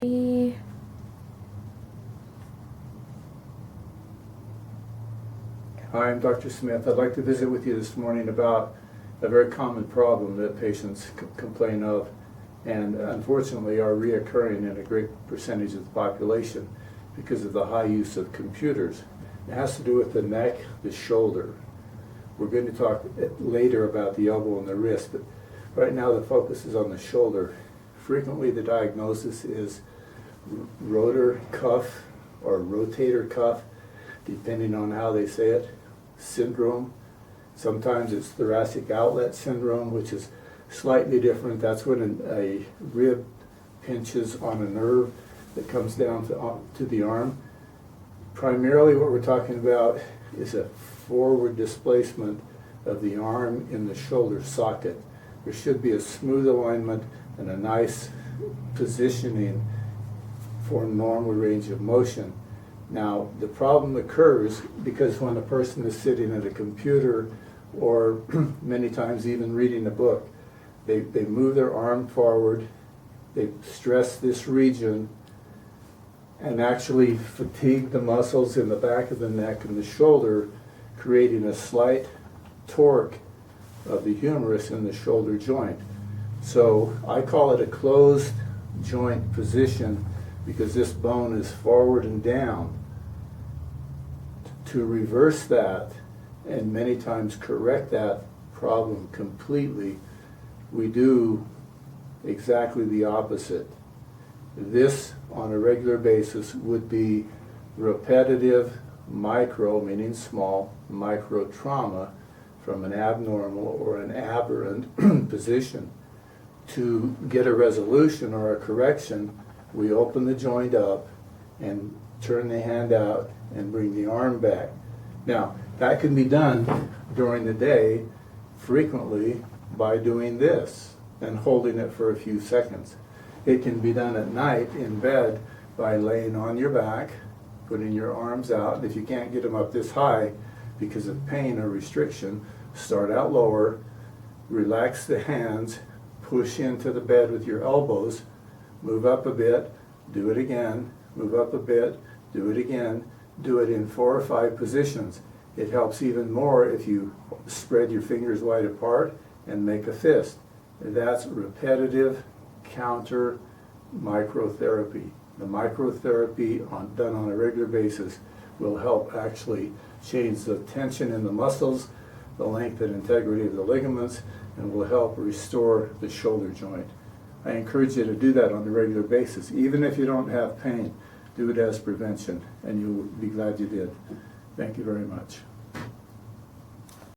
Hi, I'm Dr. Smith. I'd like to visit with you this morning about a very common problem that patients complain of and unfortunately are reoccurring in a great percentage of the population because of the high use of computers. It has to do with the neck, the shoulder. We're going to talk later about the elbow and the wrist, but right now the focus is on the shoulder. Frequently the diagnosis is rotor cuff or rotator cuff, depending on how they say it, syndrome. Sometimes it's thoracic outlet syndrome, which is slightly different. That's when a rib pinches on a nerve that comes down to the arm. Primarily what we're talking about is a forward displacement of the arm in the shoulder socket. There should be a smooth alignment and a nice positioning for normal range of motion. Now, the problem occurs because when a person is sitting at a computer or many times even reading a book, they move their arm forward, they stress this region, and actually fatigue the muscles in the back of the neck and the shoulder, creating a slight torque of the humerus in the shoulder joint. So I call it a closed joint position because this bone is forward and down. To reverse that and many times correct that problem completely, we do exactly the opposite. This, on a regular basis, would be repetitive micro, meaning small, micro trauma from an abnormal or an aberrant position. To get a resolution or a correction, we open the joint up and turn the hand out and bring the arm back. Now, that can be done during the day frequently by doing this and holding it for a few seconds. It can be done at night in bed by laying on your back, putting your arms out. If you can't get them up this high because of pain or restriction, start out lower, relax the hands, push into the bed with your elbows, move up a bit, do it again, move up a bit, do it again, do it in 4 or 5 positions. It helps even more if you spread your fingers wide apart and make a fist. That's repetitive counter microtherapy. The microtherapy done on a regular basis will help actually change the tension in the muscles, the length and integrity of the ligaments, and will help restore the shoulder joint. I encourage you to do that on a regular basis. Even if you don't have pain, do it as prevention, and you'll be glad you did. Thank you very much.